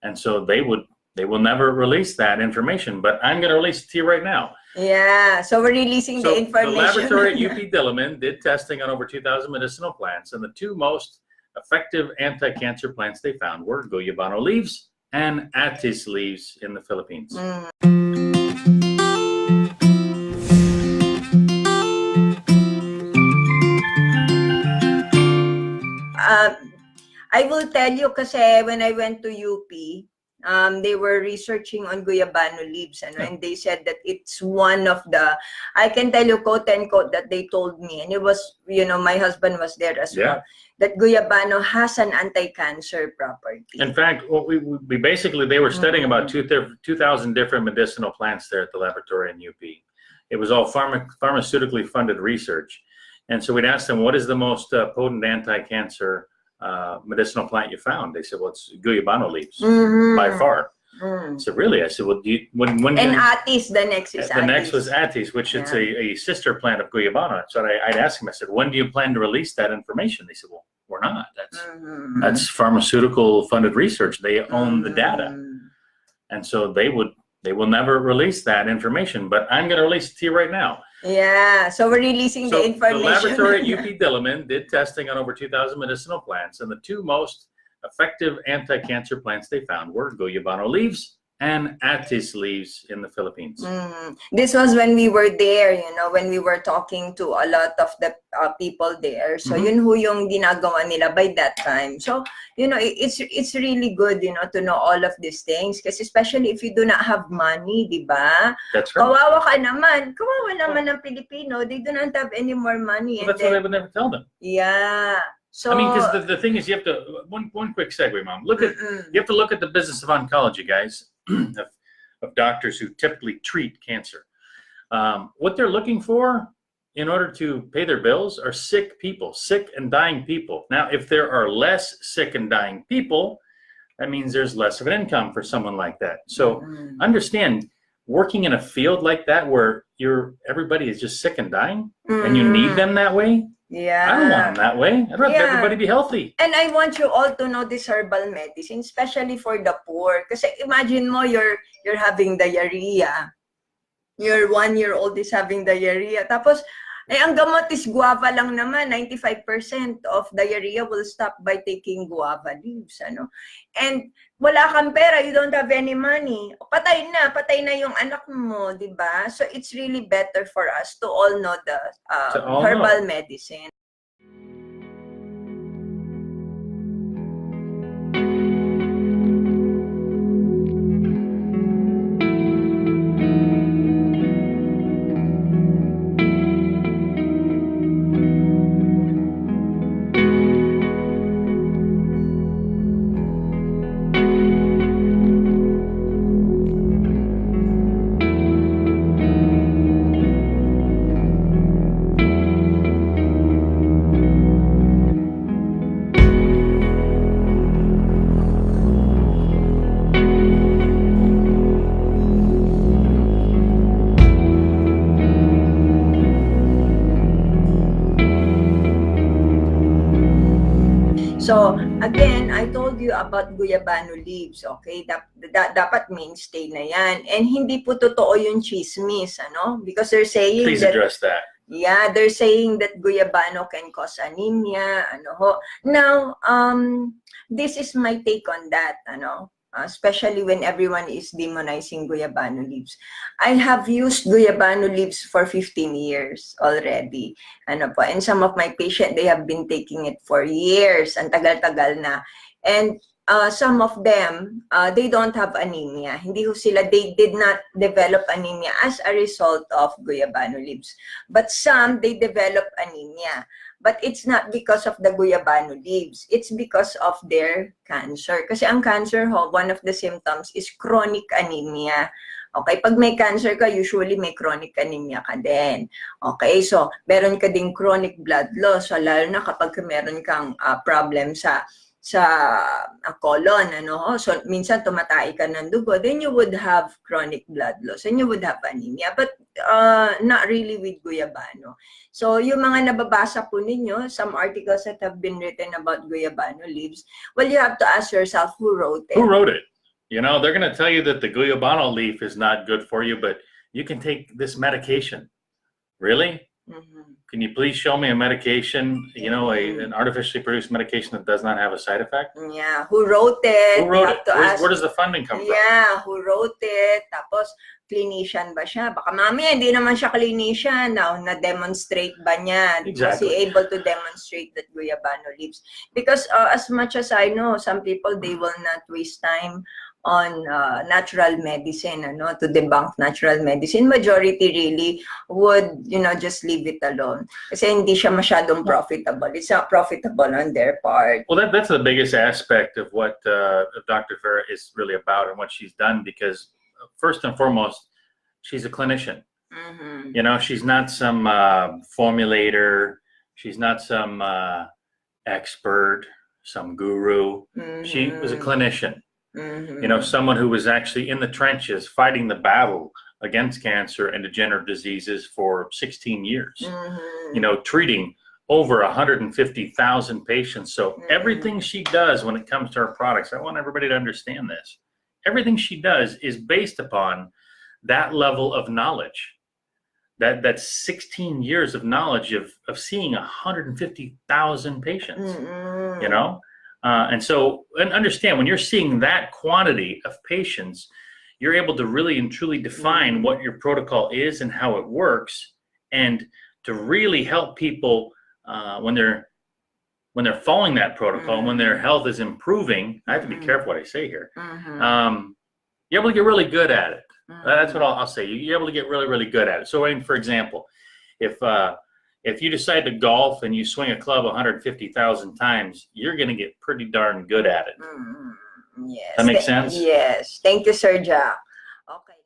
And so they will never release that information, but I'm going to release it to you right now. Yeah, so we're releasing the information. The laboratory at UP Diliman did testing on over 2,000 medicinal plants, and the two most effective anti-cancer plants they found were guyabano leaves and attis leaves in the Philippines. I will tell you kasi when I went to UP, they were researching on guyabano leaves, and they said that it's one of the, I can tell you quote unquote that they told me, and it was, my husband was there as well, that guyabano has an anti-cancer property. In fact, what we basically, they were studying about 2,000 different medicinal plants there at the laboratory in UP. It was all pharmaceutically funded research. And so we'd ask them, what is the most potent anti-cancer medicinal plant you found? They said, well, it's guyabano leaves by far. I said, really? I said, well, when and attis, the next is the next was attis, which it's a sister plant of guyabano. So I'd ask them, I said, when do you plan to release that information? They said, well, we're not. That's pharmaceutical funded research. They own the data. And so they will never release that information, but I'm going to release it to you right now. Yeah, so we're releasing the information. The laboratory at UP Diliman did testing on over 2,000 medicinal plants, and the two most effective anti-cancer plants they found were guyabano leaves and attis leaves in the Philippines. This was when we were there, when we were talking to a lot of the people there. So yun ho yung ginagawa nila by that time. So, it's really good, to know all of these things. Kasi especially if you do not have money, di ba? That's right. Kawawa naman ng Pilipino. They do not have any more money. Well, that's why they would never tell them. Yeah. So, I mean, because the thing is, you have to, one quick segue, Mom. You have to look at the business of oncology, guys, of doctors who typically treat cancer. What they're looking for in order to pay their bills are sick people, sick and dying people. Now, if there are less sick and dying people, that means there's less of an income for someone like that. So understand, working in a field like that where everybody is just sick and dying and you need them that way, yeah, I don't want them that way. I'd rather everybody be healthy. And I want you all to know this herbal medicine, especially for the poor. Kasi imagine mo, you're having diarrhea. Your 1-year-old is having diarrhea. Tapos, ang gamot is guava lang naman. 95% of diarrhea will stop by taking guava leaves. And wala kang pera, you don't have any money. Patay na yung anak mo, di ba? So it's really better for us to all know the herbal medicine. So, again, I told you about guyabano leaves, okay? Dapat mainstay na yan. And hindi po totoo yung chismis, Because they're saying Please address that. Yeah, they're saying that guyabano can cause anemia, Now, this is my take on that, especially when everyone is demonizing guyabano leaves. I have used guyabano leaves for 15 years already. And some of my patients, they have been taking it for years. Ang tagal-tagal na. And some of them, they don't have anemia. They did not develop anemia as a result of guyabano leaves. But some, they develop anemia. But it's not because of the guyabano leaves. It's because of their cancer. Kasi ang cancer, one of the symptoms is chronic anemia. Okay, pag may cancer ka, usually may chronic anemia ka din. Okay, so meron ka ding chronic blood loss. So lalo na kapag meron kang problem sa colon, So, minsan tumatay ka ng dugo, then you would have chronic blood loss and you would have anemia, but not really with guyabano. So, yung mga nababasa po ninyo, some articles that have been written about guyabano leaves, well, you have to ask yourself who wrote it. Who wrote it? You know, they're going to tell you that the guyabano leaf is not good for you, but you can take this medication. Really? Can you please show me a medication, you know, an artificially produced medication that does not have a side effect? Yeah, who wrote it? Who wrote You it? have to ask. Where does the funding come from? Yeah, who wrote it? Tapos, clinician ba siya? Baka mamaya, hindi naman siya clinician. Now, na-demonstrate ba niya? Exactly. Was he able to demonstrate that guyabano leaves? Because as much as I know, some people, they will not waste time on natural medicine, to debunk natural medicine. Majority really would, just leave it alone. Kasi hindi siya masyadong profitable. It's not profitable on their part. Well, that's the biggest aspect of what Dr. Farrah is really about and what she's done, because first and foremost, she's a clinician. You know, she's not some formulator. She's not some expert, some guru. She was a clinician. You know, someone who was actually in the trenches fighting the battle against cancer and degenerative diseases for 16 years. You know, treating over 150,000 patients. So everything she does when it comes to her products, I want everybody to understand this. Everything she does is based upon that level of knowledge. That's 16 years of knowledge of seeing 150,000 patients. You know? And understand, when you're seeing that quantity of patients, you're able to really and truly define what your protocol is and how it works, and to really help people when they're following that protocol, when their health is improving. I have to be careful what I say here. You're able to get really good at it. That's what I'll say. You're able to get really, really good at it. So, I mean, for example, if you decide to golf and you swing a club 150,000 times, you're going to get pretty darn good at it. Yes. That makes sense? Yes. Thank you, Sir Jack. Okay.